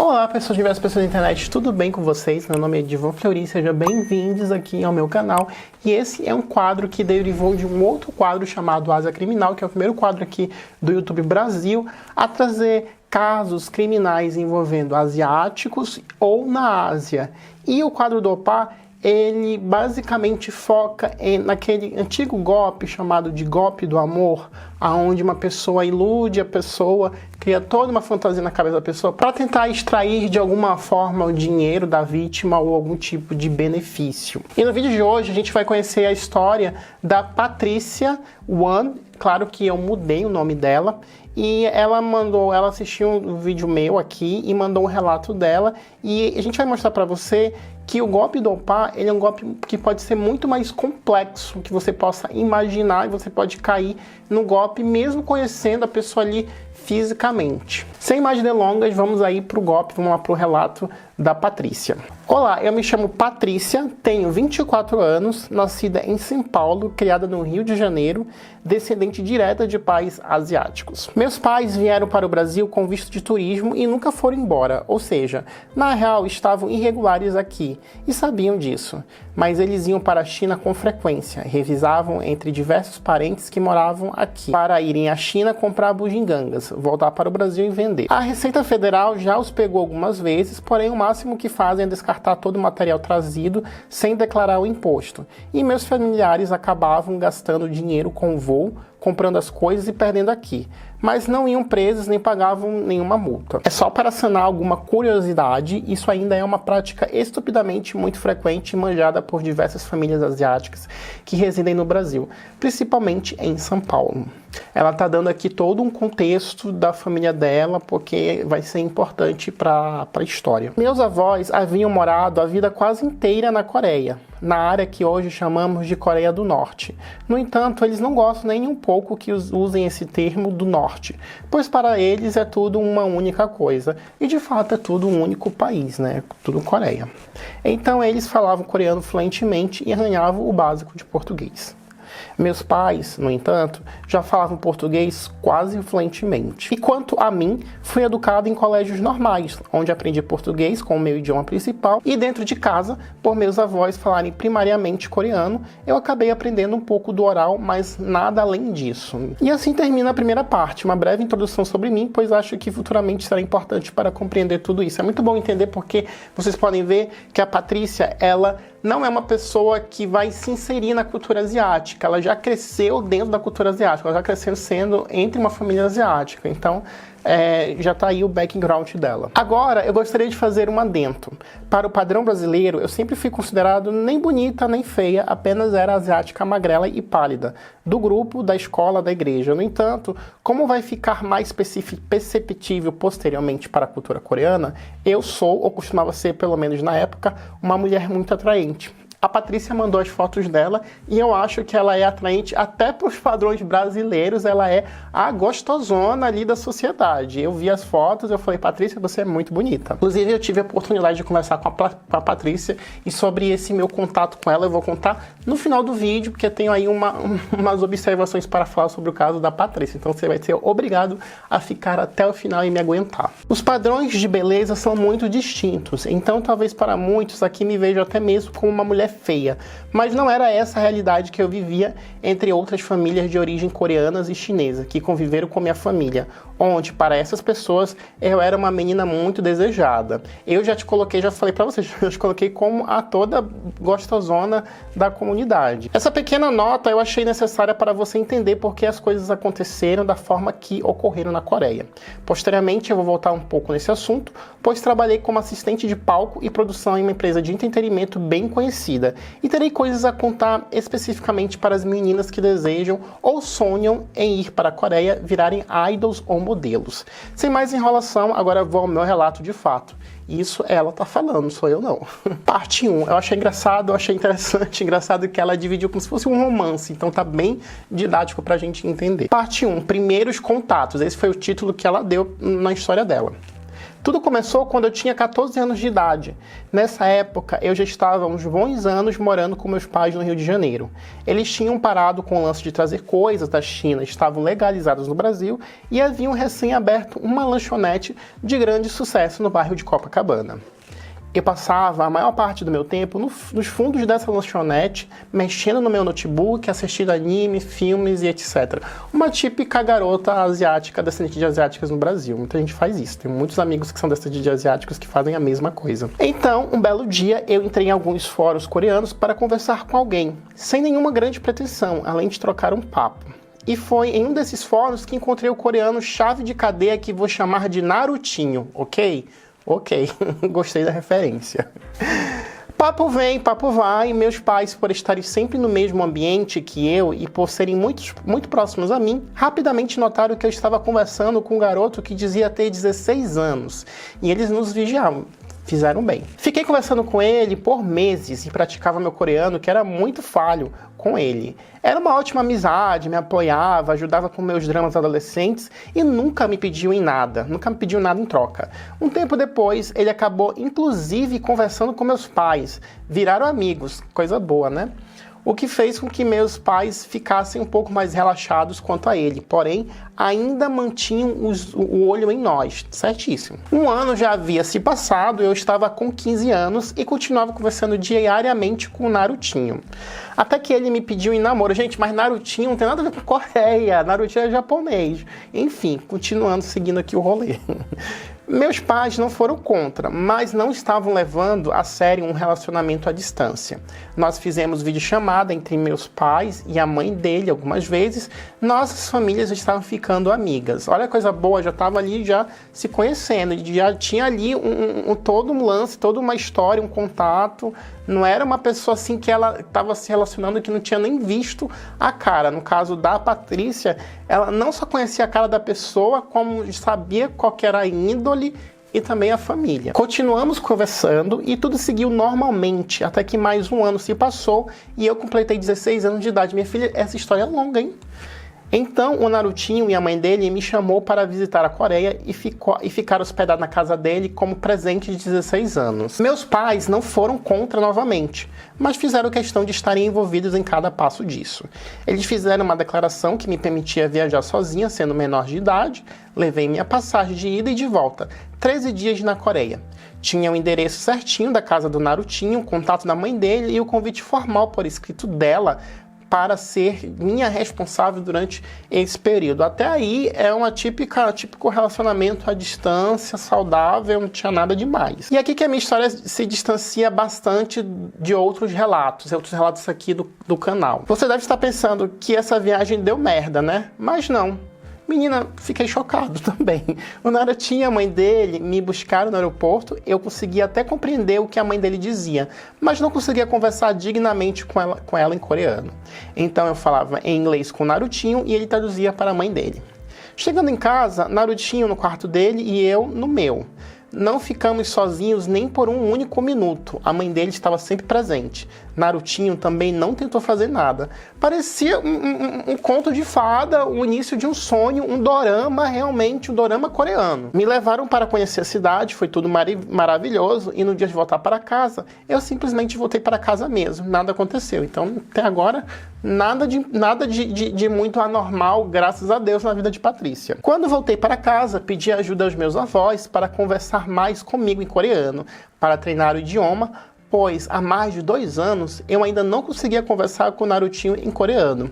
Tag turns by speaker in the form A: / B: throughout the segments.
A: Olá pessoas, diversas pessoas da internet, tudo bem com vocês? Meu nome é Divan Fleury, sejam bem-vindos aqui ao meu canal. E esse é um quadro que derivou de um outro quadro chamado Ásia Criminal, que é o primeiro quadro aqui do YouTube Brasil a trazer casos criminais envolvendo asiáticos ou na Ásia. E o quadro do Opa, ele basicamente foca naquele antigo golpe chamado de golpe do amor, aonde uma pessoa ilude a pessoa, cria toda uma fantasia na cabeça da pessoa para tentar extrair de alguma forma o dinheiro da vítima ou algum tipo de benefício. E no vídeo de hoje a gente vai conhecer a história da Patrícia Wan. Claro que eu mudei o nome dela. E ela assistiu um vídeo meu aqui e mandou um relato dela. E a gente vai mostrar para você que o golpe do Opa, ele é um golpe que pode ser muito mais complexo que você possa imaginar, e você pode cair no golpe mesmo conhecendo a pessoa ali fisicamente. Sem mais delongas, vamos aí pro golpe, vamos lá pro relato da Patrícia. Olá, eu me chamo Patrícia, tenho 24 anos, nascida em São Paulo, criada no Rio de Janeiro, descendente direta de pais asiáticos. Meus pais vieram para o Brasil com visto de turismo e nunca foram embora, ou seja, na real estavam irregulares aqui e sabiam disso, mas eles iam para a China com frequência, revisavam entre diversos parentes que moravam aqui, para irem à China comprar bugigangas, voltar para o Brasil e vender. A Receita Federal já os pegou algumas vezes, porém o máximo que fazem é descartar todo o material trazido sem declarar o imposto. E meus familiares acabavam gastando dinheiro com o voo, comprando as coisas e perdendo aqui. Mas não iam presos nem pagavam nenhuma multa. É só para sanar alguma curiosidade, isso ainda é uma prática estupidamente muito frequente e manjada por diversas famílias asiáticas que residem no Brasil, principalmente em São Paulo. Ela está dando aqui todo um contexto da família dela, porque vai ser importante para a história. Meus avós haviam morado a vida quase inteira na Coreia, na área que hoje chamamos de Coreia do Norte. No entanto, eles não gostam nem um pouco que usem esse termo do Norte, pois para eles é tudo uma única coisa, e de fato é tudo um único país, né? Tudo Coreia. Então eles falavam coreano fluentemente e arranhavam o básico de português. Meus pais, no entanto, já falavam português quase fluentemente. E quanto a mim, fui educado em colégios normais, onde aprendi português como meu idioma principal, e dentro de casa, por meus avós falarem primariamente coreano, eu acabei aprendendo um pouco do oral, mas nada além disso. E assim termina a primeira parte, uma breve introdução sobre mim, pois acho que futuramente será importante para compreender tudo isso. É muito bom entender porque vocês podem ver que a Patrícia, ela não é uma pessoa que vai se inserir na cultura asiática, ela já cresceu dentro da cultura asiática, ela já cresceu sendo entre uma família asiática, então já tá aí o background dela. Agora, eu gostaria de fazer um adendo. Para o padrão brasileiro, eu sempre fui considerado nem bonita nem feia, apenas era asiática magrela e pálida, do grupo, da escola, da igreja. No entanto, como vai ficar mais perceptível posteriormente para a cultura coreana, eu sou, ou costumava ser pelo menos na época, uma mulher muito atraente. A Patrícia mandou as fotos dela e eu acho que ela é atraente até para os padrões brasileiros, ela é a gostosona ali da sociedade. Eu vi as fotos, eu falei, Patrícia, você é muito bonita. Inclusive, eu tive a oportunidade de conversar com a Patrícia e sobre esse meu contato com ela eu vou contar no final do vídeo, porque eu tenho aí umas observações para falar sobre o caso da Patrícia. Então você vai ser obrigado a ficar até o final e me aguentar. Os padrões de beleza são muito distintos, então talvez para muitos aqui me vejam até mesmo como uma mulher feia, mas não era essa a realidade que eu vivia entre outras famílias de origem coreanas e chinesa que conviveram com minha família, onde para essas pessoas eu era uma menina muito desejada. Eu já falei pra vocês, eu te coloquei como a toda gostosona da comunidade. Essa pequena nota eu achei necessária para você entender porque as coisas aconteceram da forma que ocorreram na Coreia. Posteriormente eu vou voltar um pouco nesse assunto, pois trabalhei como assistente de palco e produção em uma empresa de entretenimento bem conhecida. E terei coisas a contar especificamente para as meninas que desejam ou sonham em ir para a Coreia, virarem idols ou modelos. Sem mais enrolação, agora vou ao meu relato de fato. Isso ela tá falando, sou eu não. Parte 1, eu achei engraçado, eu achei interessante, engraçado que ela dividiu como se fosse um romance, então tá bem didático pra gente entender. Parte 1, primeiros contatos, esse foi o título que ela deu na história dela. Tudo começou quando eu tinha 14 anos de idade. Nessa época, eu já estava há uns bons anos morando com meus pais no Rio de Janeiro. Eles tinham parado com o lance de trazer coisas da China, estavam legalizados no Brasil e haviam recém-aberto uma lanchonete de grande sucesso no bairro de Copacabana. Eu passava a maior parte do meu tempo nos fundos dessa lanchonete, mexendo no meu notebook, assistindo anime, filmes e etc. Uma típica garota asiática, descendente de asiáticas no Brasil. Muita gente faz isso. Tem muitos amigos que são descendentes de asiáticos que fazem a mesma coisa. Então, um belo dia, eu entrei em alguns fóruns coreanos para conversar com alguém, sem nenhuma grande pretensão, além de trocar um papo. E foi em um desses fóruns que encontrei o coreano chave de cadeia que vou chamar de Narutinho, ok? Ok, gostei da referência. Papo vem, papo vai, meus pais, por estarem sempre no mesmo ambiente que eu e por serem muito próximos a mim, rapidamente notaram que eu estava conversando com um garoto que dizia ter 16 anos, e eles nos vigiavam. Fizeram bem. Fiquei conversando com ele por meses e praticava meu coreano, que era muito falho, com ele. Era uma ótima amizade, me apoiava, ajudava com meus dramas adolescentes e nunca me pediu nada em troca. Um tempo depois, ele acabou inclusive conversando com meus pais. Viraram amigos, coisa boa, né? O que fez com que meus pais ficassem um pouco mais relaxados quanto a ele, porém, ainda mantinham o olho em nós, certíssimo. Um ano já havia se passado, eu estava com 15 anos e continuava conversando diariamente com o Narutinho. Até que ele me pediu em namoro. Gente, mas Narutinho não tem nada a ver com Coreia, Narutinho é japonês. Enfim, continuando, seguindo aqui o rolê. Meus pais não foram contra, mas não estavam levando a sério um relacionamento à distância. Nós fizemos videochamada entre meus pais e a mãe dele algumas vezes. Nossas famílias estavam ficando amigas. Olha a coisa boa, já estava ali já se conhecendo, já tinha ali todo um lance, toda uma história, um contato. Não era uma pessoa assim que ela estava se relacionando que não tinha nem visto a cara. No caso da Patrícia, ela não só conhecia a cara da pessoa, como sabia qual que era a índole e também a família. Continuamos conversando e tudo seguiu normalmente, até que mais um ano se passou e eu completei 16 anos de idade. Minha filha, essa história é longa, hein? Então, o Narutinho e a mãe dele me chamou para visitar a Coreia e ficar hospedado na casa dele como presente de 16 anos. Meus pais não foram contra novamente, mas fizeram questão de estarem envolvidos em cada passo disso. Eles fizeram uma declaração que me permitia viajar sozinha, sendo menor de idade, levei minha passagem de ida e de volta, 13 dias na Coreia. Tinha o endereço certinho da casa do Narutinho, o contato da mãe dele e o convite formal por escrito dela, para ser minha responsável durante esse período. Até aí é uma típico relacionamento à distância, saudável, não tinha nada demais. E aqui que a minha história se distancia bastante de outros relatos aqui do canal. Você deve estar pensando que essa viagem deu merda, né? Mas não. Menina, fiquei chocado também. O Narutinho e a mãe dele me buscaram no aeroporto, eu conseguia até compreender o que a mãe dele dizia, mas não conseguia conversar dignamente com ela em coreano. Então eu falava em inglês com o Narutinho e ele traduzia para a mãe dele. Chegando em casa, Narutinho no quarto dele e eu no meu. Não ficamos sozinhos nem por um único minuto. A mãe dele estava sempre presente. Narutinho também não tentou fazer nada. Parecia um conto de fada, o início de um sonho, um dorama, realmente um dorama coreano. Me levaram para conhecer a cidade, foi tudo maravilhoso, e no dia de voltar para casa, eu simplesmente voltei para casa mesmo, nada aconteceu. Então, até agora, nada de muito anormal, graças a Deus, na vida de Patrícia. Quando voltei para casa, pedi ajuda aos meus avós para conversar mais comigo em coreano, para treinar o idioma, pois há mais de 2 anos eu ainda não conseguia conversar com o Narutinho em coreano.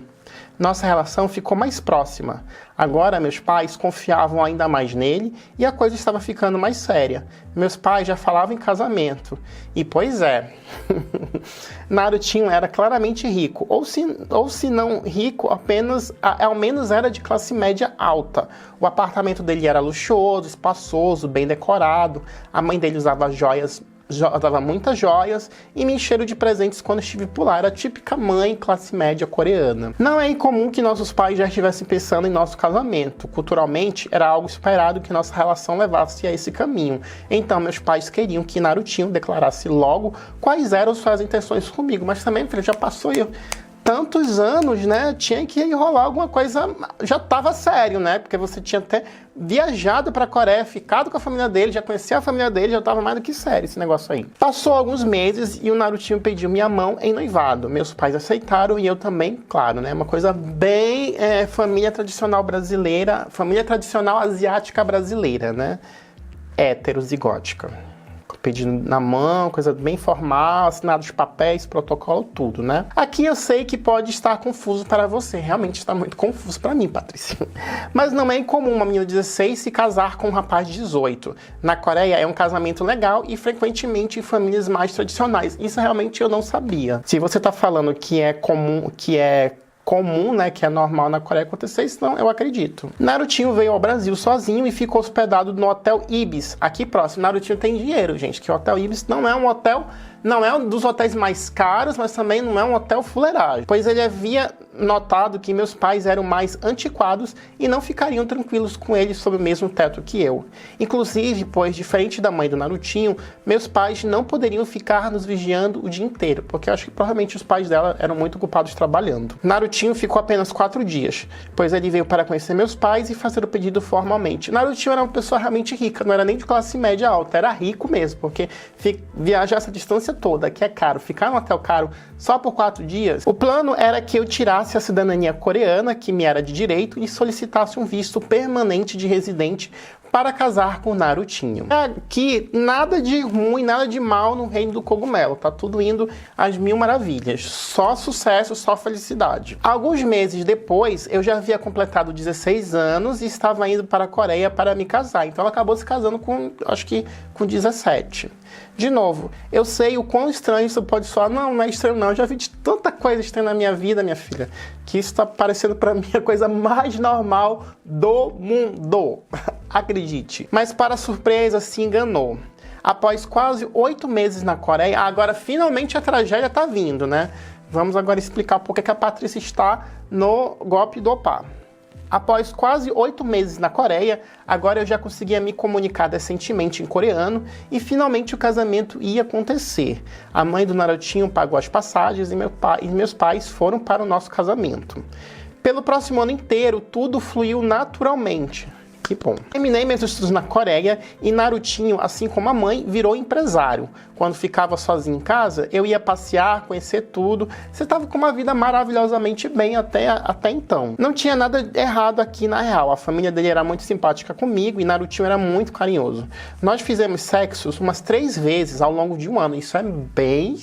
A: Nossa relação ficou mais próxima. Agora meus pais confiavam ainda mais nele e a coisa estava ficando mais séria. Meus pais já falavam em casamento. E pois é, Narutinho era claramente rico, ou se não rico, ao menos era de classe média alta. O apartamento dele era luxuoso, espaçoso, bem decorado. A mãe dele usava muitas joias e me encheram de presentes quando estive por lá. Era a típica mãe classe média coreana. Não é incomum que nossos pais já estivessem pensando em nosso casamento. Culturalmente, era algo esperado que nossa relação levasse a esse caminho. Então, meus pais queriam que Narutinho declarasse logo quais eram suas intenções comigo. Mas também, filho, já passou e eu... tantos anos, né, tinha que rolar alguma coisa, já tava sério, né, porque você tinha até viajado pra Coreia, ficado com a família dele, já conhecia a família dele, já tava mais do que sério esse negócio aí. Passou alguns meses e o Narutinho pediu minha mão em noivado. Meus pais aceitaram e eu também, claro, né, uma coisa bem família tradicional brasileira, família tradicional asiática brasileira, né, heterozigótica. Pedindo na mão, coisa bem formal, assinado de papéis, protocolo, tudo, né? Aqui eu sei que pode estar confuso para você, realmente está muito confuso para mim, Patrícia. Mas não é incomum uma menina de 16 se casar com um rapaz de 18. Na Coreia é um casamento legal e frequentemente em famílias mais tradicionais. Isso realmente eu não sabia. Se você tá falando que é comum, né, que é normal na Coreia acontecer, isso não, eu acredito. Narutinho veio ao Brasil sozinho e ficou hospedado no Hotel Ibis, aqui próximo. Narutinho tem dinheiro, gente, que o Hotel Ibis não é um hotel, não é um dos hotéis mais caros, mas também não é um hotel fuleiragem, pois ele havia notado que meus pais eram mais antiquados e não ficariam tranquilos com ele sob o mesmo teto que eu. Inclusive, pois, diferente da mãe do Narutinho, meus pais não poderiam ficar nos vigiando o dia inteiro, porque eu acho que provavelmente os pais dela eram muito ocupados trabalhando. Narutinho ficou apenas 4 dias, pois ele veio para conhecer meus pais e fazer o pedido formalmente. Narutinho era uma pessoa realmente rica, não era nem de classe média alta, era rico mesmo, porque viajar essa distância toda, que é caro, ficar num hotel caro só por 4 dias, o plano era que eu tirasse a cidadania coreana, que me era de direito, e solicitasse um visto permanente de residente para casar com Narutinho. Aqui, nada de ruim, nada de mal no reino do cogumelo. Tá tudo indo às mil maravilhas. Só sucesso, só felicidade. Alguns meses depois, eu já havia completado 16 anos e estava indo para a Coreia para me casar. Então ela acabou se casando com, acho que com 17. De novo, eu sei o quão estranho isso pode soar. Não é estranho não. Eu já vi de tanta coisa estranha na minha vida, minha filha, que isso tá parecendo para mim a coisa mais normal do mundo. Acredite. Mas para surpresa, se enganou. Após quase 8 meses na Coreia, agora finalmente a tragédia tá vindo, né? Vamos agora explicar por que a Patrícia está no golpe do Opá. Após quase 8 meses na Coreia, agora eu já conseguia me comunicar decentemente em coreano e finalmente o casamento ia acontecer. A mãe do Narutinho pagou as passagens e meus pais foram para o nosso casamento. Pelo próximo ano inteiro, tudo fluiu naturalmente. Que bom. Terminei meus estudos na Coreia e Narutinho, assim como a mãe, virou empresário. Quando ficava sozinho em casa, eu ia passear, conhecer tudo. Você estava com uma vida maravilhosamente bem até então. Não tinha nada errado aqui na real. A família dele era muito simpática comigo e Narutinho era muito carinhoso. Nós fizemos sexos umas 3 vezes ao longo de um ano. Isso é bem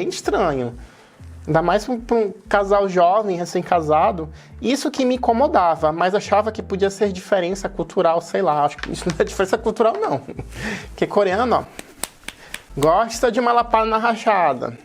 A: estranho. Ainda mais para um casal jovem, recém-casado. Isso que me incomodava, mas achava que podia ser diferença cultural, sei lá. Acho que isso não é diferença cultural, não. Porque coreano, ó, gosta de uma lapada na rachada.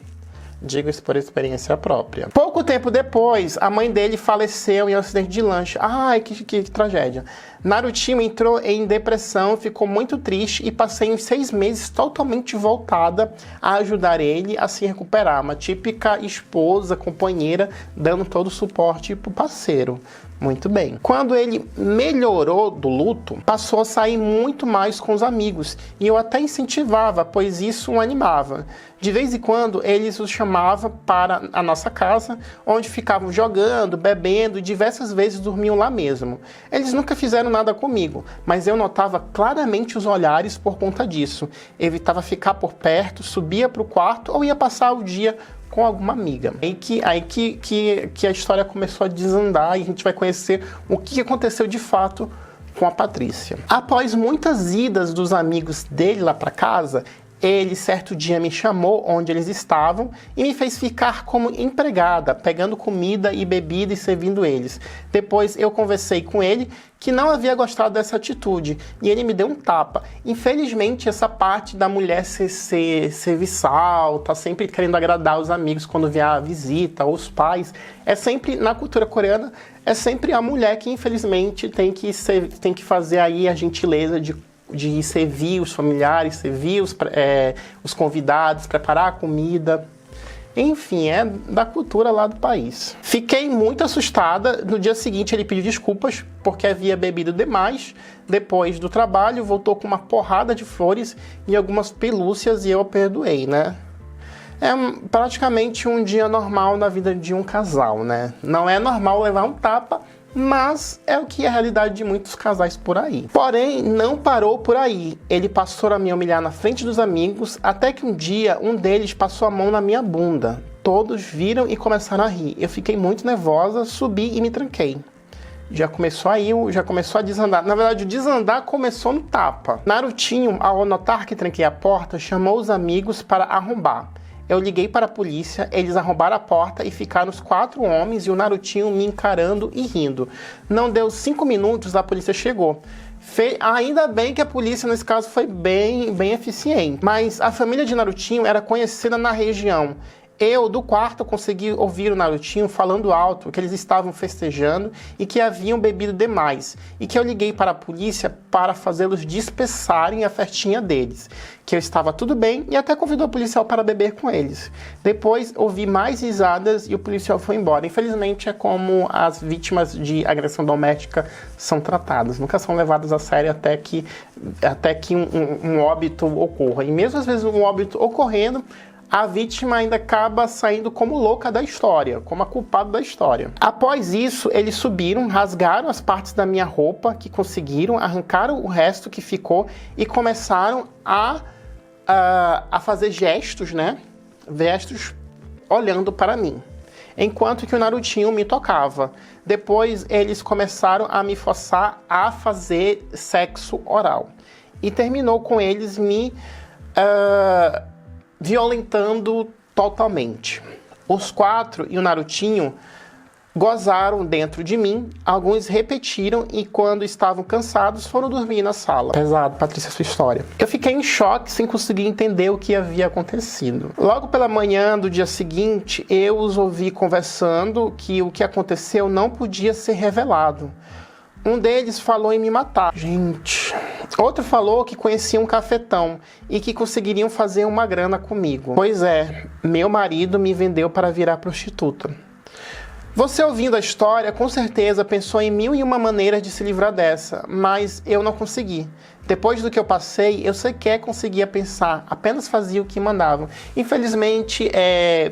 A: Digo isso por experiência própria. Pouco tempo depois, a mãe dele faleceu em um acidente de lancha. Ai, que tragédia. Narutinho entrou em depressão, ficou muito triste e passei uns 6 meses totalmente voltada a ajudar ele a se recuperar. Uma típica esposa, companheira, dando todo o suporte pro parceiro. Muito bem. Quando ele melhorou do luto, passou a sair muito mais com os amigos. E eu até incentivava, pois isso o animava. De vez em quando, eles o chamavam para a nossa casa, onde ficavam jogando, bebendo e diversas vezes dormiam lá mesmo. Eles nunca fizeram nada comigo, mas eu notava claramente os olhares por conta disso. Evitava ficar por perto, subia para o quarto ou ia passar o dia com alguma amiga. Aí que a história começou a desandar e a gente vai conhecer o que aconteceu de fato com a Patrícia. Após muitas idas dos amigos dele lá para casa, ele certo dia me chamou onde eles estavam e me fez ficar como empregada, pegando comida e bebida e servindo eles. Depois eu conversei com ele que não havia gostado dessa atitude e ele me deu um tapa. Infelizmente, essa parte da mulher ser serviçal, tá sempre querendo agradar os amigos quando vier a visita, ou os pais, é sempre, na cultura coreana, é sempre a mulher que infelizmente tem que fazer aí a gentileza de servir os familiares, servir os convidados, preparar a comida. Enfim, é da cultura lá do país. Fiquei muito assustada. No dia seguinte ele pediu desculpas porque havia bebido demais. Depois do trabalho voltou com uma porrada de flores e algumas pelúcias e eu a perdoei, né? É praticamente um dia normal na vida de um casal, né? Não é normal levar um tapa, mas é o que é a realidade de muitos casais por aí. Porém, não parou por aí. Ele passou a me humilhar na frente dos amigos, até que um dia um deles passou a mão na minha bunda. Todos viram e começaram a rir. Eu fiquei muito nervosa, subi e me tranquei. Já começou a desandar. Na verdade, o desandar começou no tapa. Narutinho, ao notar que tranquei a porta, chamou os amigos para arrombar. Eu liguei para a polícia, eles arrombaram a porta e ficaram os 4 homens e o Narutinho me encarando e rindo. Não deu 5 minutos, a polícia chegou. Ainda bem que a polícia, nesse caso, foi bem eficiente. Mas a família de Narutinho era conhecida na região. Eu, do quarto, consegui ouvir o Narutinho falando alto que eles estavam festejando e que haviam bebido demais. E que eu liguei para a polícia para fazê-los dispersarem a festinha deles. Que eu estava tudo bem e até convidou o policial para beber com eles. Depois, ouvi mais risadas e o policial foi embora. Infelizmente, é como as vítimas de agressão doméstica são tratadas. Nunca são levadas a sério até que um óbito ocorra. E mesmo às vezes um óbito ocorrendo, a vítima ainda acaba saindo como louca da história, como a culpada da história. Após isso, eles subiram, rasgaram as partes da minha roupa que conseguiram, arrancaram o resto que ficou e começaram a fazer gestos, né? Gestos olhando para mim. Enquanto que o Narutinho me tocava. Depois, eles começaram a me forçar a fazer sexo oral. E terminou com eles me violentando totalmente. Os 4 e o Narutinho gozaram dentro de mim, alguns repetiram e quando estavam cansados foram dormir na sala. Pesado, Patrícia, sua história. Eu fiquei em choque sem conseguir entender o que havia acontecido. Logo pela manhã do dia seguinte, eu os ouvi conversando que o que aconteceu não podia ser revelado. Um deles falou em me matar. Gente. Outro falou que conhecia um cafetão e que conseguiriam fazer uma grana comigo. Pois é, meu marido me vendeu para virar prostituta. Você ouvindo a história, com certeza pensou em 1001 maneiras de se livrar dessa, mas eu não consegui. Depois do que eu passei, eu sequer conseguia pensar, apenas fazia o que mandavam. Infelizmente,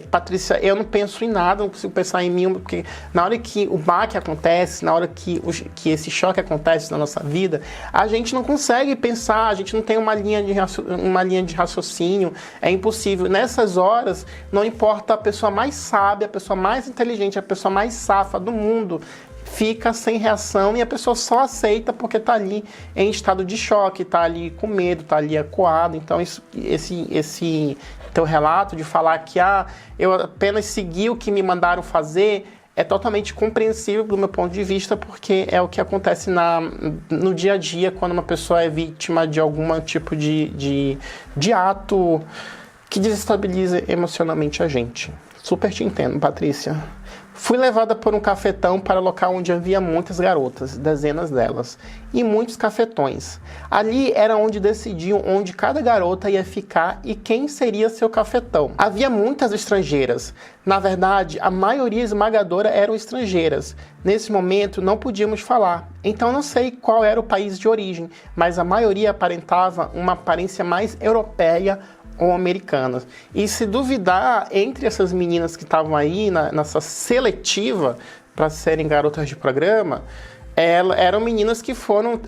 A: Patrícia, eu não penso em nada, não consigo pensar em mim, porque na hora que o baque acontece, na hora que esse choque acontece na nossa vida, a gente não consegue pensar, a gente não tem uma linha de raciocínio, é impossível. Nessas horas, não importa a pessoa mais sábia, a pessoa mais inteligente, a pessoa mais safa do mundo, fica sem reação e a pessoa só aceita porque está ali em estado de choque, está ali com medo, está ali acuado. Então esse teu relato de falar que eu apenas segui o que me mandaram fazer é totalmente compreensível do meu ponto de vista, porque é o que acontece no dia a dia quando uma pessoa é vítima de algum tipo de ato que desestabiliza emocionalmente a gente. Super te entendo, Patrícia. Fui levada por um cafetão para o local onde havia muitas garotas, dezenas delas, e muitos cafetões. Ali era onde decidiam onde cada garota ia ficar e quem seria seu cafetão. Havia muitas estrangeiras. Na verdade, a maioria esmagadora eram estrangeiras. Nesse momento, não podíamos falar. Então não sei qual era o país de origem, mas a maioria aparentava uma aparência mais europeia ou americanas. E se duvidar, entre essas meninas que estavam aí nessa seletiva para serem garotas de programa, eram meninas que foram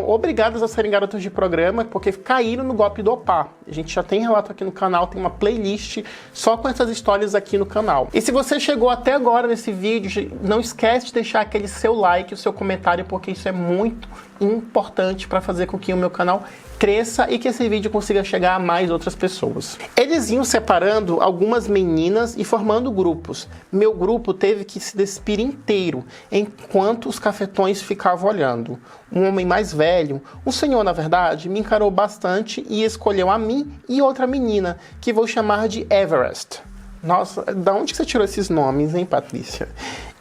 A: obrigadas a serem garotas de programa porque caíram no golpe do OPA. A gente já tem relato aqui no canal, tem uma playlist só com essas histórias aqui no canal. E se você chegou até agora nesse vídeo, não esquece de deixar aquele seu like, o seu comentário, porque isso é muito importante para fazer com que o meu canal cresça e que esse vídeo consiga chegar a mais outras pessoas. Eles iam separando algumas meninas e formando grupos. Meu grupo teve que se despir inteiro, enquanto os cafetões ficavam olhando. Um homem mais velho, um senhor na verdade, me encarou bastante e escolheu a mim e outra menina, que vou chamar de Everest. Nossa, da onde você tirou esses nomes, hein, Patrícia?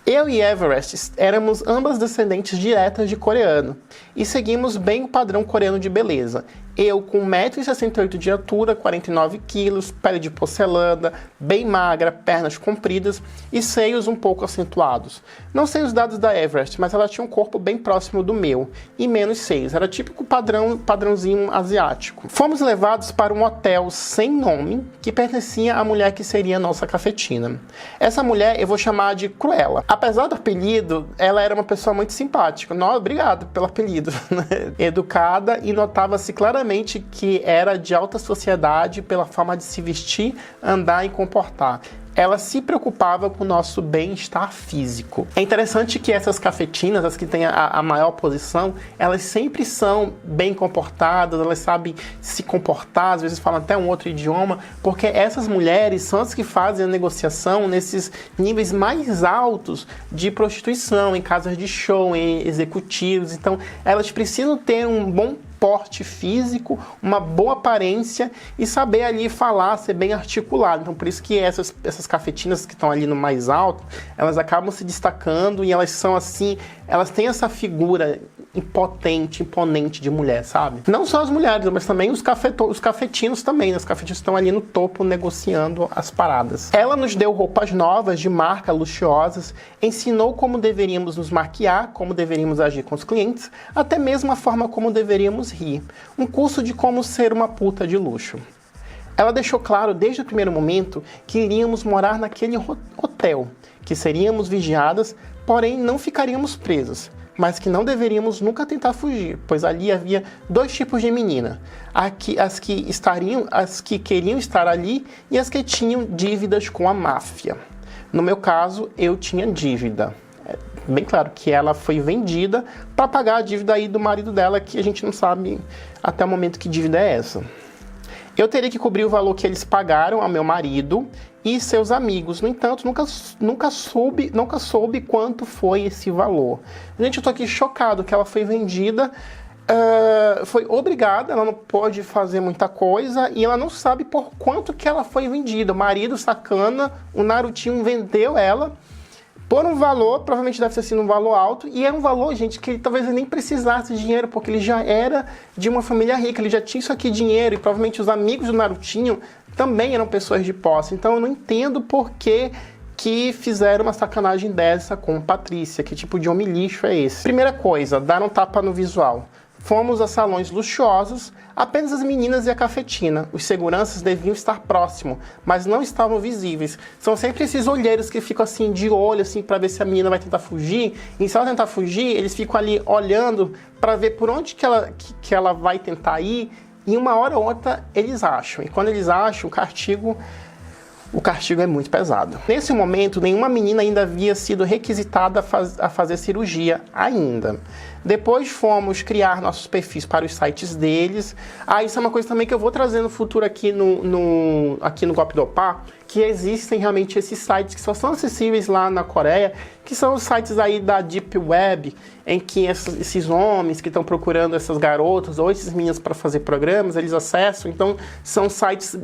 A: Eu e Everest éramos ambas descendentes diretas de coreano e seguimos bem o padrão coreano de beleza. Eu com 1,68 m de altura, 49 quilos, pele de porcelana, bem magra, pernas compridas e seios um pouco acentuados. Não sei os dados da Everest, mas ela tinha um corpo bem próximo do meu e menos seios. Era típico padrãozinho asiático. Fomos levados para um hotel sem nome que pertencia à mulher que seria a nossa cafetina. Essa mulher eu vou chamar de Cruella. Apesar do apelido, ela era uma pessoa muito simpática. Não, obrigado pelo apelido. Educada e notava-se claramente que era de alta sociedade pela forma de se vestir, andar e comportar. Ela se preocupava com o nosso bem-estar físico. É interessante que essas cafetinas, as que têm a maior posição, elas sempre são bem comportadas, elas sabem se comportar, às vezes falam até um outro idioma, porque essas mulheres são as que fazem a negociação nesses níveis mais altos de prostituição, em casas de show, em executivos. Então, elas precisam ter um bom porte físico, uma boa aparência e saber ali falar, ser bem articulado. Então, por isso que essas cafetinas que estão ali no mais alto, elas acabam se destacando e elas são assim, elas têm essa figura impotente, imponente de mulher, sabe? Não só as mulheres, mas também os cafetinos também, né? Os cafetinos estão ali no topo negociando as paradas. Ela nos deu roupas novas, de marca, luxuosas, ensinou como deveríamos nos maquiar, como deveríamos agir com os clientes, até mesmo a forma como deveríamos rir. Um curso de como ser uma puta de luxo. Ela deixou claro desde o primeiro momento que iríamos morar naquele hotel, que seríamos vigiadas, porém não ficaríamos presas, mas que não deveríamos nunca tentar fugir, pois ali havia dois tipos de menina, as que queriam estar ali e as que tinham dívidas com a máfia. No meu caso, eu tinha dívida. É bem claro que ela foi vendida para pagar a dívida aí do marido dela, que a gente não sabe até o momento que dívida é essa. Eu teria que cobrir o valor que eles pagaram ao meu marido e seus amigos. No entanto, nunca soube quanto foi esse valor. Gente, eu tô aqui chocado que ela foi vendida, foi obrigada, ela não pode fazer muita coisa e ela não sabe por quanto que ela foi vendida. O marido sacana, o Narutinho vendeu ela por um valor, provavelmente deve ter sido um valor alto, e era um valor, gente, que talvez ele nem precisasse de dinheiro, porque ele já era de uma família rica, ele já tinha isso aqui dinheiro, e provavelmente os amigos do Narutinho também eram pessoas de posse. Então eu não entendo por que fizeram uma sacanagem dessa com Patrícia, que tipo de homem lixo é esse? Primeira coisa, dar um tapa no visual. Fomos a salões luxuosos, apenas as meninas e a cafetina. Os seguranças deviam estar próximo, mas não estavam visíveis. São sempre esses olheiros que ficam assim de olho assim para ver se a menina vai tentar fugir. E se ela tentar fugir, eles ficam ali olhando para ver por onde que ela vai tentar ir. E uma hora ou outra eles acham. E quando eles acham, o castigo é muito pesado. Nesse momento, nenhuma menina ainda havia sido requisitada a fazer cirurgia ainda. Depois fomos criar nossos perfis para os sites deles. Isso é uma coisa também que eu vou trazer no futuro aqui no Golpe do Opá, que existem realmente esses sites que só são acessíveis lá na Coreia, que são os sites aí da Deep Web, em que esses homens que estão procurando essas garotas ou esses meninos para fazer programas, eles acessam. Então, são sites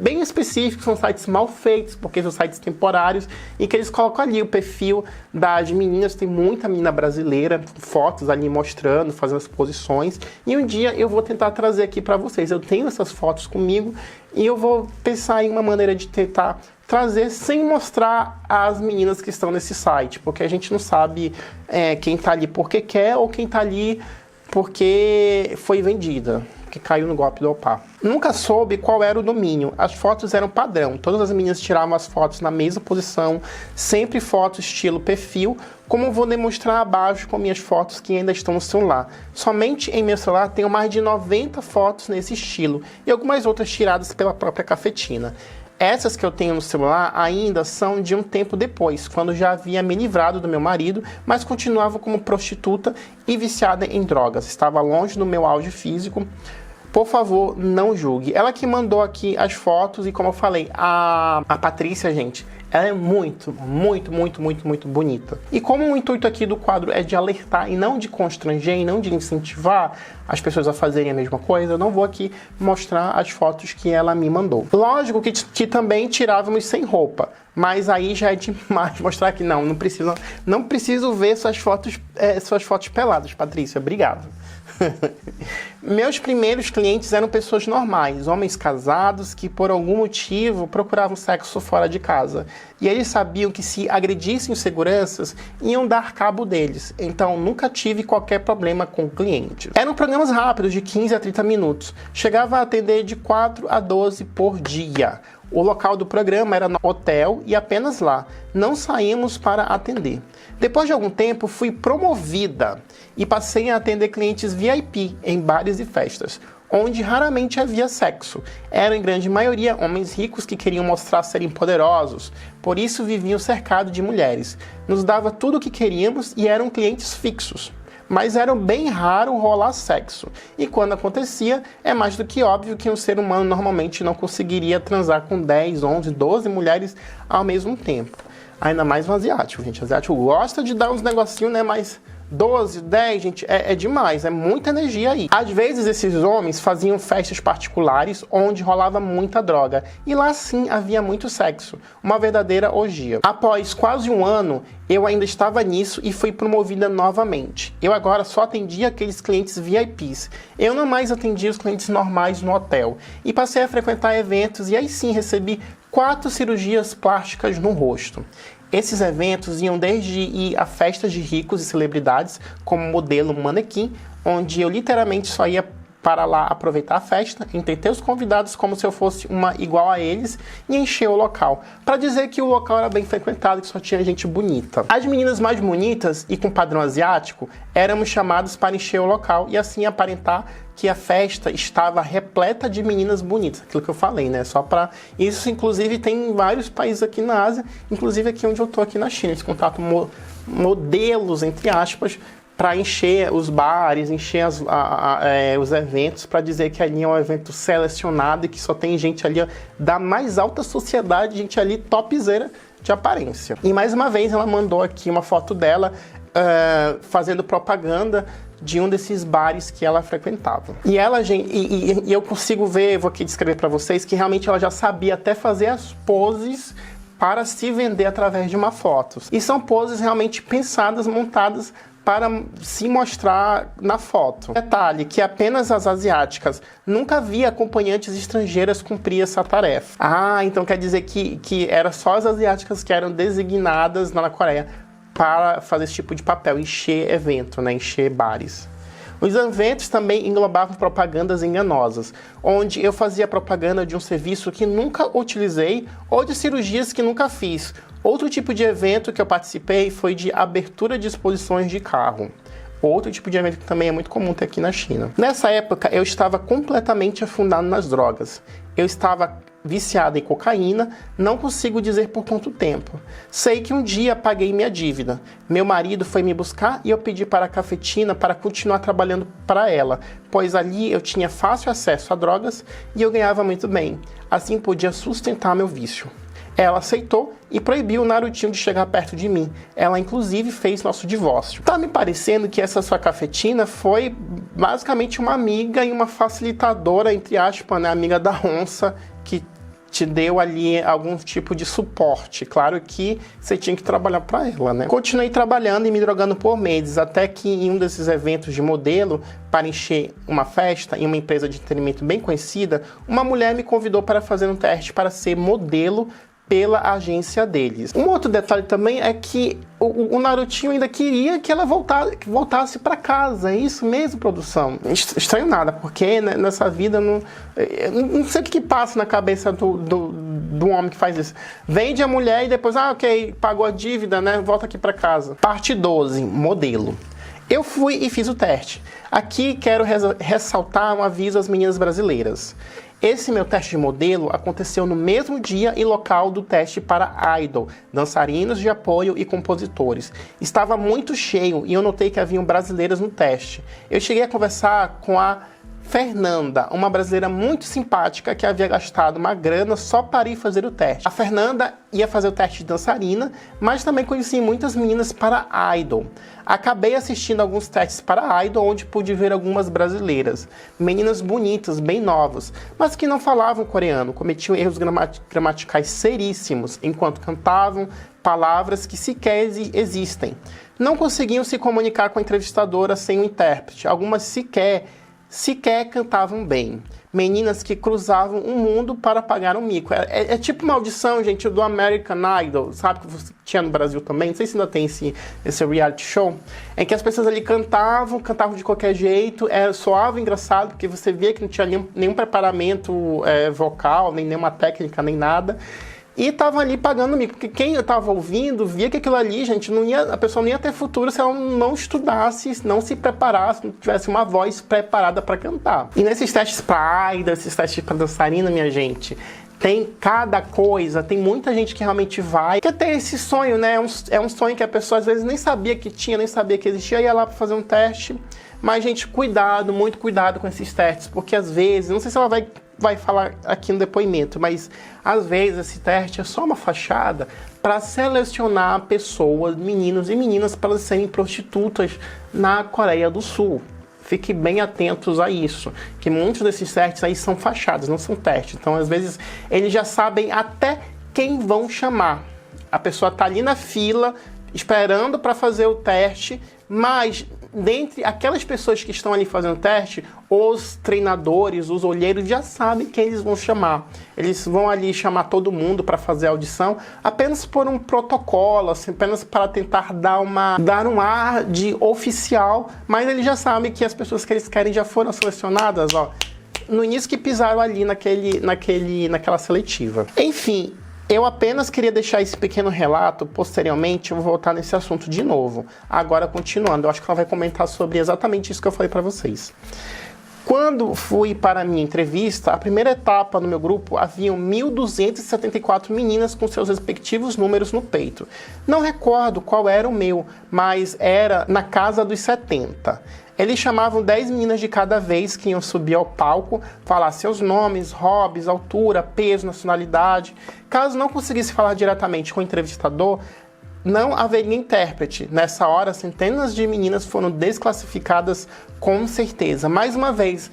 A: bem específicos, são sites mal feitos, porque são sites temporários, e que eles colocam ali o perfil das meninas. Tem muita menina brasileira, fotos ali mostrando, fazendo as posições, e um dia eu vou tentar trazer aqui para vocês. Eu tenho essas fotos comigo, e eu vou pensar em uma maneira de tentar trazer sem mostrar as meninas que estão nesse site, porque a gente não sabe quem tá ali porque quer ou quem tá ali porque foi vendida, que caiu no golpe do Opá. Nunca soube qual era o domínio. As fotos eram padrão. Todas as meninas tiravam as fotos na mesma posição, sempre foto estilo perfil, como eu vou demonstrar abaixo com minhas fotos que ainda estão no celular. Somente em meu celular tenho mais de 90 fotos nesse estilo e algumas outras tiradas pela própria cafetina. Essas que eu tenho no celular ainda são de um tempo depois, quando já havia me livrado do meu marido, mas continuava como prostituta e viciada em drogas. Estava longe do meu auge físico. Por favor, não julgue. Ela que mandou aqui as fotos e, como eu falei, a Patrícia, gente, ela é muito, muito, muito, muito, muito bonita. E como o intuito aqui do quadro é de alertar e não de constranger e não de incentivar as pessoas a fazerem a mesma coisa, eu não vou aqui mostrar as fotos que ela me mandou. Lógico que também tirávamos sem roupa, mas aí já é demais mostrar que não preciso ver suas fotos peladas, Patrícia, obrigado. Meus primeiros clientes eram pessoas normais, homens casados que por algum motivo procuravam sexo fora de casa. E eles sabiam que se agredissem os seguranças, iam dar cabo deles. Então nunca tive qualquer problema com clientes. Eram programas rápidos, de 15 a 30 minutos. Chegava a atender de 4 a 12 por dia. O local do programa era no hotel e apenas lá. Não saímos para atender. Depois de algum tempo, fui promovida e passei a atender clientes VIP em bares e festas, onde raramente havia sexo. Eram em grande maioria homens ricos que queriam mostrar serem poderosos, por isso viviam cercados de mulheres. Nos dava tudo o que queríamos e eram clientes fixos. Mas era bem raro rolar sexo. E quando acontecia, é mais do que óbvio que um ser humano normalmente não conseguiria transar com 10, 11, 12 mulheres ao mesmo tempo. Ainda mais um asiático, gente. O asiático gosta de dar uns negocinhos, né? Mas 12, 10, gente, é demais, é muita energia aí. Às vezes esses homens faziam festas particulares onde rolava muita droga. E lá sim havia muito sexo. Uma verdadeira orgia. Após quase um ano, eu ainda estava nisso e fui promovida novamente. Eu agora só atendia aqueles clientes VIPs. Eu não mais atendia os clientes normais no hotel. E passei a frequentar eventos e aí sim recebi 4 cirurgias plásticas no rosto. Esses eventos iam desde ir a festas de ricos e celebridades, como modelo manequim, onde eu literalmente só ia para lá aproveitar a festa, entreter os convidados como se eu fosse uma igual a eles e encher o local, para dizer que o local era bem frequentado, que só tinha gente bonita. As meninas mais bonitas e com padrão asiático éramos chamados para encher o local e assim aparentar que a festa estava repleta de meninas bonitas, aquilo que eu falei, né? Só para isso, inclusive, tem em vários países aqui na Ásia, inclusive aqui onde eu tô aqui na China, eles contratam modelos, entre aspas, para encher os bares, encher os eventos, para dizer que ali é um evento selecionado e que só tem gente ali da mais alta sociedade, gente ali topzera de aparência. E mais uma vez ela mandou aqui uma foto dela fazendo propaganda de um desses bares que ela frequentava. E ela, gente, e eu consigo ver, vou aqui descrever para vocês, que realmente ela já sabia até fazer as poses para se vender através de uma foto. E são poses realmente pensadas, montadas para se mostrar na foto. Detalhe que apenas as asiáticas, nunca vi acompanhantes estrangeiras cumprir essa tarefa. Ah, então quer dizer que era só as asiáticas que eram designadas lá na Coreia para fazer esse tipo de papel, encher evento, né? Encher bares. Os eventos também englobavam propagandas enganosas, onde eu fazia propaganda de um serviço que nunca utilizei ou de cirurgias que nunca fiz. Outro tipo de evento que eu participei foi de abertura de exposições de carro. Outro tipo de evento que também é muito comum ter aqui na China. Nessa época, eu estava completamente afundado nas drogas. Eu estava viciado em cocaína, não consigo dizer por quanto tempo. Sei que um dia paguei minha dívida. Meu marido foi me buscar e eu pedi para a cafetina para continuar trabalhando para ela, pois ali eu tinha fácil acesso a drogas e eu ganhava muito bem. Assim podia sustentar meu vício. Ela aceitou e proibiu o Narutinho de chegar perto de mim. Ela, inclusive, fez nosso divórcio. Tá me parecendo que essa sua cafetina foi basicamente uma amiga e uma facilitadora, entre aspas, né, amiga da onça, que te deu ali algum tipo de suporte. Claro que você tinha que trabalhar para ela, né? Continuei trabalhando e me drogando por meses, até que em um desses eventos de modelo, para encher uma festa em uma empresa de entretenimento bem conhecida, uma mulher me convidou para fazer um teste para ser modelo pela agência deles. Um outro detalhe também é que o Narutinho ainda queria que ela voltasse para casa. É isso mesmo, produção? Estranho nada, porque nessa vida não sei o que passa na cabeça do homem que faz isso. Vende a mulher e depois, ok, pagou a dívida, né? Volta aqui para casa. Parte 12, modelo. Eu fui e fiz o teste. Aqui quero ressaltar um aviso às meninas brasileiras. Esse meu teste de modelo aconteceu no mesmo dia e local do teste para idol, dançarinos de apoio e compositores. Estava muito cheio e eu notei que haviam brasileiras no teste. Eu cheguei a conversar com a Fernanda, uma brasileira muito simpática que havia gastado uma grana só para ir fazer o teste. A Fernanda ia fazer o teste de dançarina, mas também conheci muitas meninas para idol. Acabei assistindo alguns testes para idol, onde pude ver algumas brasileiras, meninas bonitas, bem novas, mas que não falavam coreano, cometiam erros gramaticais seríssimos enquanto cantavam, palavras que sequer existem. Não conseguiam se comunicar com a entrevistadora sem um intérprete. Algumas sequer cantavam bem. Meninas que cruzavam o mundo para pagar um mico. É tipo uma audição, gente, do American Idol, sabe? Que tinha no Brasil também. Não sei se ainda tem esse reality show. Em que as pessoas ali cantavam de qualquer jeito. Soava engraçado, porque você via que não tinha nenhum preparamento vocal, nem nenhuma técnica, nem nada. E estavam ali pagando mico, porque quem estava ouvindo via que aquilo ali, gente, a pessoa não ia ter futuro se ela não estudasse, não se preparasse, não tivesse uma voz preparada para cantar. E nesses testes para idol, esses testes para dançarina, minha gente, tem cada coisa, tem muita gente que realmente vai, quer ter esse sonho, né? É um sonho que a pessoa às vezes nem sabia que tinha, nem sabia que existia, ia lá para fazer um teste. Mas, gente, cuidado, muito cuidado com esses testes, porque às vezes, não sei se ela vai falar aqui no depoimento, mas às vezes esse teste é só uma fachada para selecionar pessoas, meninos e meninas, para serem prostitutas na Coreia do Sul. Fiquem bem atentos a isso, que muitos desses testes aí são fachadas, não são testes. Então, às vezes, eles já sabem até quem vão chamar. A pessoa está ali na fila, esperando para fazer o teste, mas dentre aquelas pessoas que estão ali fazendo o teste, os treinadores, os olheiros já sabem quem eles vão chamar. Eles vão ali chamar todo mundo para fazer a audição, apenas por um protocolo, assim, apenas para tentar dar um ar de oficial, mas eles já sabem que as pessoas que eles querem já foram selecionadas, ó, no início que pisaram ali naquela seletiva. Enfim, eu apenas queria deixar esse pequeno relato, posteriormente eu vou voltar nesse assunto de novo. Agora, continuando, eu acho que ela vai comentar sobre exatamente isso que eu falei para vocês. Quando fui para a minha entrevista, a primeira etapa no meu grupo, haviam 1.274 meninas com seus respectivos números no peito. Não recordo qual era o meu, mas era na casa dos 70. Eles chamavam 10 meninas de cada vez que iam subir ao palco, falar seus nomes, hobbies, altura, peso, nacionalidade. Caso não conseguisse falar diretamente com o entrevistador, não haveria intérprete. Nessa hora, centenas de meninas foram desclassificadas com certeza. Mais uma vez,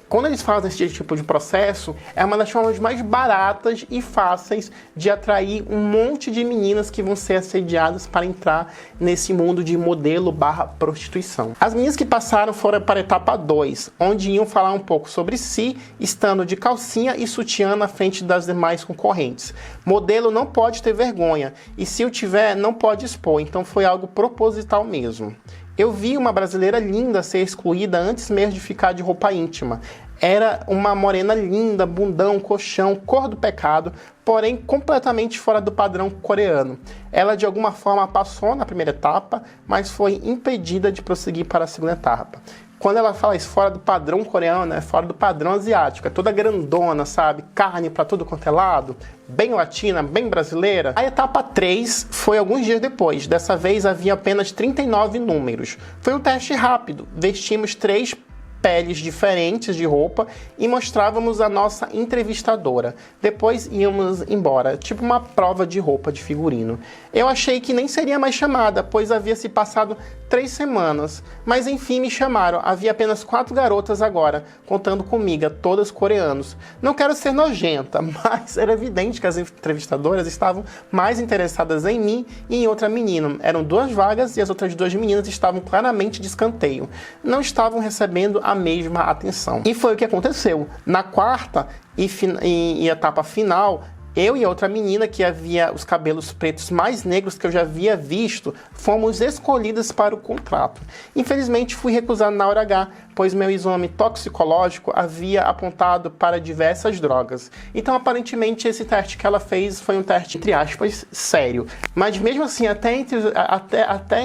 A: quando eles fazem esse tipo de processo, é uma das formas mais baratas e fáceis de atrair um monte de meninas que vão ser assediadas para entrar nesse mundo de modelo/prostituição. As meninas que passaram foram para a etapa 2, onde iam falar um pouco sobre si, estando de calcinha e sutiã na frente das demais concorrentes. Modelo não pode ter vergonha, e se o tiver, não pode expor, então foi algo proposital mesmo. Eu vi uma brasileira linda ser excluída antes mesmo de ficar de roupa íntima. Era uma morena linda, bundão, colchão, cor do pecado, porém completamente fora do padrão coreano. Ela de alguma forma passou na primeira etapa, mas foi impedida de prosseguir para a segunda etapa. Quando ela fala isso fora do padrão coreano, é fora do padrão asiático, é toda grandona, sabe? Carne pra tudo quanto é lado, bem latina, bem brasileira. A etapa 3 foi alguns dias depois. Dessa vez havia apenas 39 números. Foi um teste rápido. Vestimos 3 peles diferentes de roupa e mostrávamos a nossa entrevistadora. Depois íamos embora, tipo uma prova de roupa de figurino. Eu achei que nem seria mais chamada, pois havia se passado 3 semanas. Mas enfim me chamaram. Havia apenas 4 garotas agora, contando comigo, todas coreanos. Não quero ser nojenta, mas era evidente que as entrevistadoras estavam mais interessadas em mim e em outra menina. Eram 2 vagas e as outras 2 meninas estavam claramente de escanteio. Não estavam recebendo a mesma atenção. E foi o que aconteceu. Na quarta e etapa final, eu e a outra menina, que havia os cabelos pretos mais negros que eu já havia visto, fomos escolhidas para o contrato. Infelizmente, fui recusado na hora H, pois meu exame toxicológico havia apontado para diversas drogas. Então, aparentemente, esse teste que ela fez foi um teste, entre aspas, sério. Mas, mesmo assim, até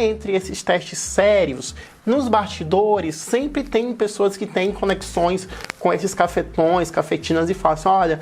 A: entre esses testes sérios, nos bastidores, sempre tem pessoas que têm conexões com esses cafetões, cafetinas e falam assim, olha,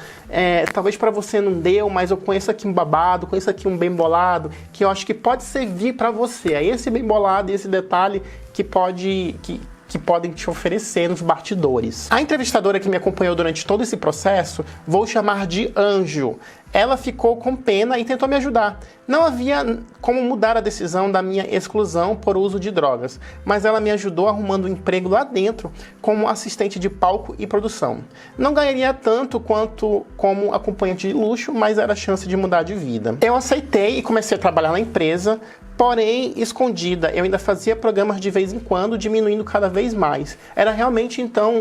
A: talvez para você não deu, mas eu conheço aqui um babado, conheço aqui um bem bolado, que eu acho que pode servir para você. É esse bem bolado e esse detalhe que podem te oferecer nos bastidores. A entrevistadora que me acompanhou durante todo esse processo, vou chamar de Anjo. Ela ficou com pena e tentou me ajudar. Não havia como mudar a decisão da minha exclusão por uso de drogas, mas ela me ajudou arrumando um emprego lá dentro como assistente de palco e produção. Não ganharia tanto quanto como acompanhante de luxo, mas era a chance de mudar de vida. Eu aceitei e comecei a trabalhar na empresa, porém escondida. Eu ainda fazia programas de vez em quando, diminuindo cada vez mais. Era realmente então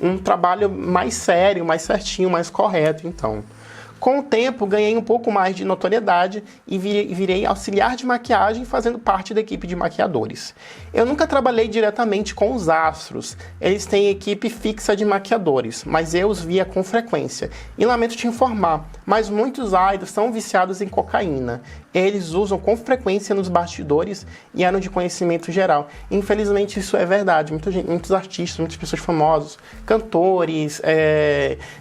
A: um trabalho mais sério, mais certinho, mais correto então. Com o tempo, ganhei um pouco mais de notoriedade e virei auxiliar de maquiagem, fazendo parte da equipe de maquiadores. Eu nunca trabalhei diretamente com os astros, eles têm equipe fixa de maquiadores, mas eu os via com frequência. E lamento te informar, mas muitos idols são viciados em cocaína. Eles usam com frequência nos bastidores e eram de conhecimento geral. Infelizmente isso é verdade, muitos artistas, muitas pessoas famosas, cantores,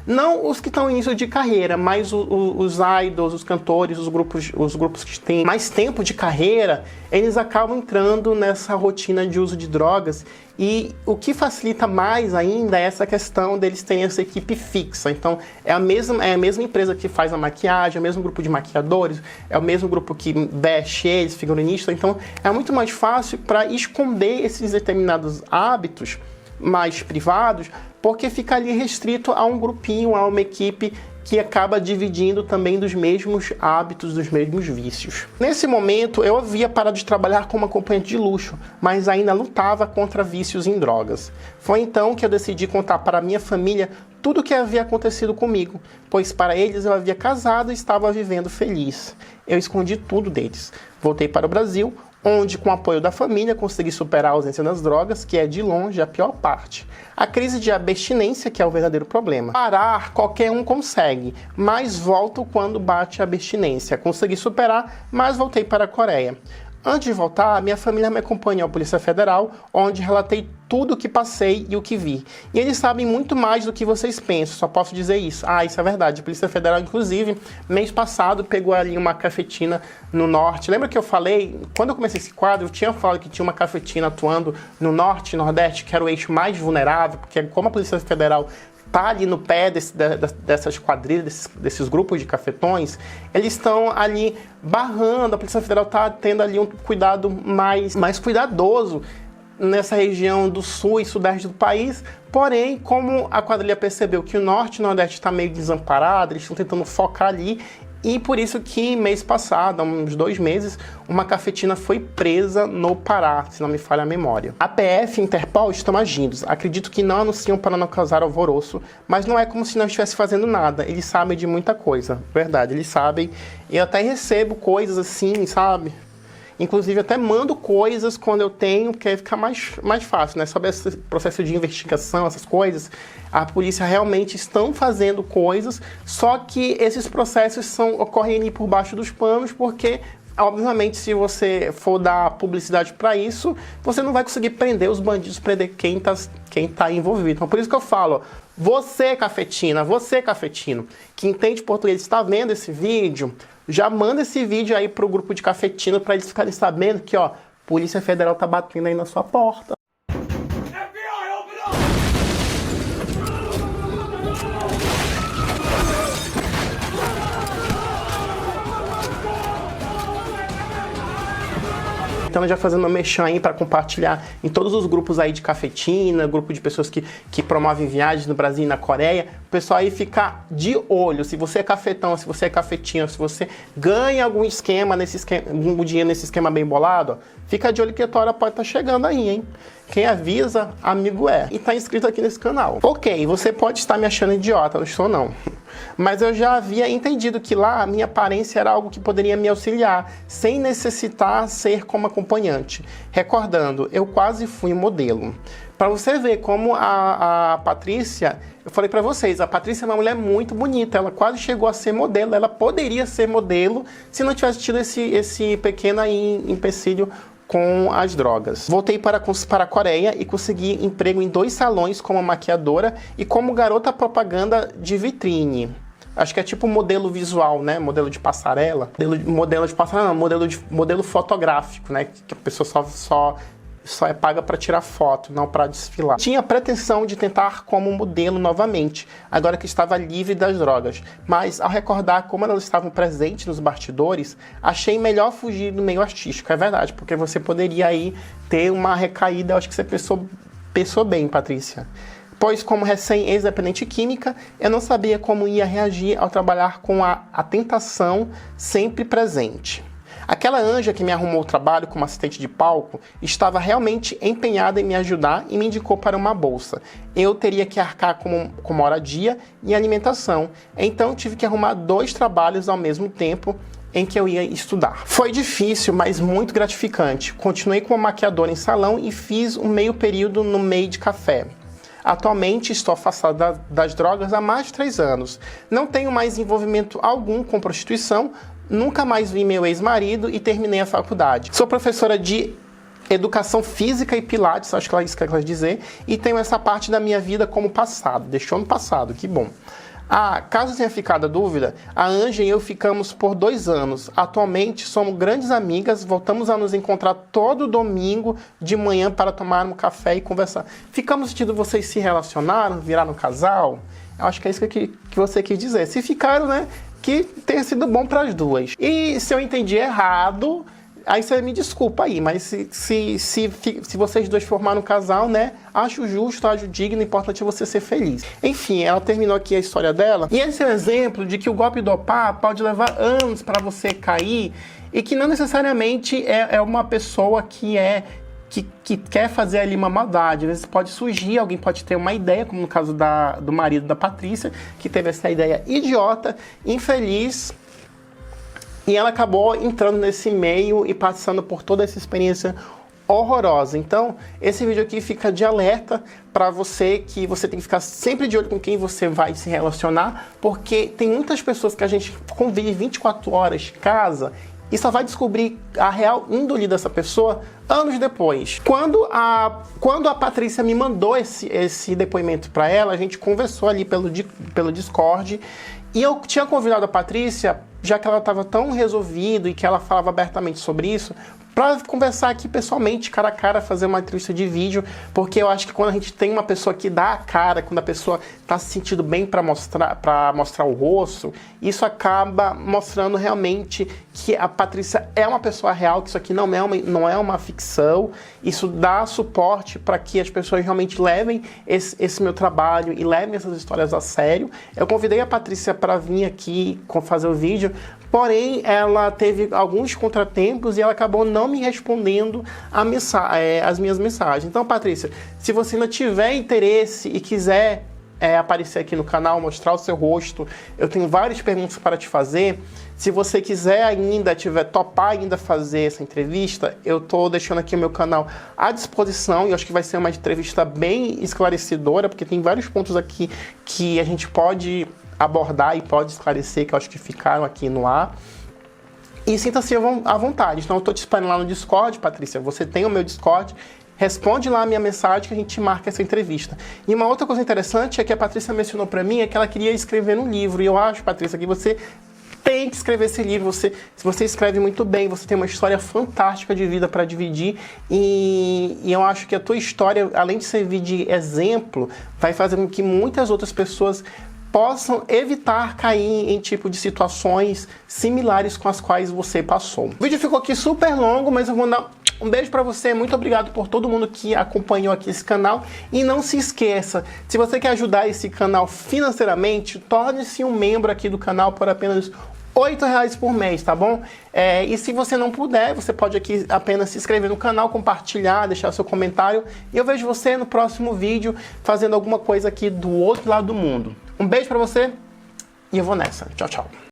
A: não os que estão em início de carreira, mas os idols, os cantores, os grupos que têm mais tempo de carreira, eles acabam entrando nessa rotina de uso de drogas. E o que facilita mais ainda é essa questão deles terem essa equipe fixa. Então, é a mesma empresa que faz a maquiagem, é o mesmo grupo de maquiadores, é o mesmo grupo que veste eles, figurinista. Então, é muito mais fácil para esconder esses determinados hábitos mais privados, porque fica ali restrito a um grupinho, a uma equipe que acaba dividindo também dos mesmos hábitos, dos mesmos vícios. Nesse momento, eu havia parado de trabalhar como acompanhante de luxo, mas ainda lutava contra vícios em drogas. Foi então que eu decidi contar para a minha família tudo o que havia acontecido comigo, pois para eles eu havia casado e estava vivendo feliz. Eu escondi tudo deles. Voltei para o Brasil, onde, com o apoio da família, consegui superar a ausência das drogas, que é de longe a pior parte. A crise de abstinência, que é o verdadeiro problema. Parar, qualquer um consegue, mas volto quando bate a abstinência. Consegui superar, mas voltei para a Coreia. Antes de voltar, minha família me acompanhou à Polícia Federal, onde relatei tudo o que passei e o que vi. E eles sabem muito mais do que vocês pensam, só posso dizer isso. Isso é verdade. A Polícia Federal, inclusive, mês passado, pegou ali uma cafetina no norte. Lembra que eu falei, quando eu comecei esse quadro, eu tinha falado que tinha uma cafetina atuando no norte e nordeste, que era o eixo mais vulnerável, porque como a Polícia Federal tá ali no pé dessas quadrilhas, desses grupos de cafetões, eles estão ali barrando, a Polícia Federal está tendo ali um cuidado mais cuidadoso nessa região do sul e sudeste do país. Porém, como a quadrilha percebeu que o norte e o nordeste está meio desamparado, eles estão tentando focar ali. E por isso que mês passado, há uns 2 meses, uma cafetina foi presa no Pará, se não me falha a memória. A PF e Interpol estão agindo. Acredito que não anunciam para não causar alvoroço, mas não é como se não estivesse fazendo nada. Eles sabem de muita coisa, verdade, eles sabem. Eu até recebo coisas assim, sabe? Inclusive, até mando coisas quando eu tenho, porque aí fica mais fácil, né? Sobre esse processo de investigação, essas coisas, a polícia realmente estão fazendo coisas, só que esses processos ocorrem ali por baixo dos panos, porque, obviamente, se você for dar publicidade para isso, você não vai conseguir prender os bandidos, prender quem tá envolvido. Então, por isso que eu falo, você cafetino, que entende português, está vendo esse vídeo, já manda esse vídeo aí pro grupo de cafetino para eles ficarem sabendo que, ó, Polícia Federal tá batendo aí na sua porta. Então, já fazendo uma mexão aí para compartilhar em todos os grupos aí de cafetina, grupo de pessoas que promovem viagens no Brasil e na Coreia, o pessoal aí fica de olho. Se você é cafetão, se você é cafetina, se você ganha algum dinheiro nesse esquema bem bolado, ó, fica de olho que a tua hora pode estar chegando aí, hein? Quem avisa, amigo é. E tá inscrito aqui nesse canal. Ok, você pode estar me achando idiota, não estou não. Mas eu já havia entendido que lá a minha aparência era algo que poderia me auxiliar, sem necessitar ser como acompanhante. Recordando, eu quase fui modelo. Para você ver como a Patrícia, eu falei para vocês, a Patrícia é uma mulher muito bonita, ela quase chegou a ser modelo, ela poderia ser modelo se não tivesse tido esse pequeno empecilho com as drogas. Voltei para a Coreia e consegui emprego em 2 salões como maquiadora e como garota propaganda de vitrine. Acho que é tipo modelo visual, né? Modelo de passarela. Modelo de passarela, não, modelo fotográfico, né? Que a pessoa só só é paga para tirar foto, não para desfilar. Tinha a pretensão de tentar como modelo novamente, agora que estava livre das drogas, mas ao recordar como elas estavam presentes nos bastidores, achei melhor fugir do meio artístico. É verdade, porque você poderia aí ter uma recaída. Eu acho que você pensou bem, Patrícia. Pois, como recém-ex-dependente química, eu não sabia como ia reagir ao trabalhar com a tentação sempre presente. Aquela anja que me arrumou o trabalho como assistente de palco estava realmente empenhada em me ajudar e me indicou para uma bolsa. Eu teria que arcar com moradia e alimentação, então tive que arrumar 2 trabalhos ao mesmo tempo em que eu ia estudar. Foi difícil, mas muito gratificante. Continuei como maquiadora em salão e fiz um meio período no Made Café. Atualmente estou afastada das drogas há mais de 3 anos. Não tenho mais envolvimento algum com prostituição, nunca mais vi meu ex-marido e terminei a faculdade. Sou professora de educação física e pilates, acho que é isso que ela quer dizer, e tenho essa parte da minha vida como passado. Deixou no passado, que bom. Caso tenha ficado a dúvida, a Anja e eu ficamos por 2 anos. Atualmente somos grandes amigas, voltamos a nos encontrar todo domingo de manhã para tomar um café e conversar. Ficamos sentindo vocês se relacionaram, viraram um casal? Eu acho que é isso que você quis dizer. Se ficaram, né, que tenha sido bom para as duas. E se eu entendi errado, aí você me desculpa aí, mas se vocês dois formaram um casal, né, acho justo, acho digno, o importante é você ser feliz. Enfim, ela terminou aqui a história dela, e esse é um exemplo de que o golpe dopar pode levar anos para você cair, e que não necessariamente é uma pessoa que quer fazer ali uma maldade. Às vezes pode surgir, alguém pode ter uma ideia, como no caso do marido da Patrícia, que teve essa ideia idiota, infeliz, e ela acabou entrando nesse meio e passando por toda essa experiência horrorosa. Então, esse vídeo aqui fica de alerta para você, que você tem que ficar sempre de olho com quem você vai se relacionar, porque tem muitas pessoas que a gente convive 24 horas de casa e só vai descobrir a real índole dessa pessoa anos depois. Quando a Patrícia me mandou esse depoimento para ela, a gente conversou ali pelo Discord, e eu tinha convidado a Patrícia, já que ela estava tão resolvida e que ela falava abertamente sobre isso, para conversar aqui pessoalmente, cara a cara, fazer uma entrevista de vídeo, porque eu acho que quando a gente tem uma pessoa que dá a cara, quando a pessoa está se sentindo bem para mostrar o rosto, isso acaba mostrando realmente que a Patrícia é uma pessoa real, que isso aqui não é uma ficção. Isso dá suporte para que as pessoas realmente levem esse meu trabalho e levem essas histórias a sério. Eu convidei a Patrícia para vir aqui fazer o vídeo, porém ela teve alguns contratempos e ela acabou não me respondendo as minhas mensagens. Então, Patrícia, se você ainda tiver interesse e quiser aparecer aqui no canal, mostrar o seu rosto, eu tenho várias perguntas para te fazer. Se você quiser ainda, topar ainda fazer essa entrevista, eu tô deixando aqui o meu canal à disposição, e eu acho que vai ser uma entrevista bem esclarecedora, porque tem vários pontos aqui que a gente pode abordar e pode esclarecer, que eu acho que ficaram aqui no ar. E sinta-se à vontade. Então eu tô te esperando lá no Discord, Patrícia. Você tem o meu Discord. Responde lá a minha mensagem que a gente marca essa entrevista. E uma outra coisa interessante é que a Patrícia mencionou para mim que ela queria escrever um livro. E eu acho, Patrícia, que você tem que escrever esse livro. Se você escreve muito bem, você tem uma história fantástica de vida para dividir. E eu acho que a tua história, além de servir de exemplo, vai fazer com que muitas outras pessoas possam evitar cair em tipo de situações similares com as quais você passou. O vídeo ficou aqui super longo, mas eu vou dar um beijo pra você. Muito obrigado por todo mundo que acompanhou aqui esse canal. E não se esqueça, se você quer ajudar esse canal financeiramente, torne-se um membro aqui do canal por apenas R$8 por mês, tá bom? E se você não puder, você pode aqui apenas se inscrever no canal, compartilhar, deixar seu comentário. E eu vejo você no próximo vídeo fazendo alguma coisa aqui do outro lado do mundo. Um beijo pra você e eu vou nessa. Tchau, tchau.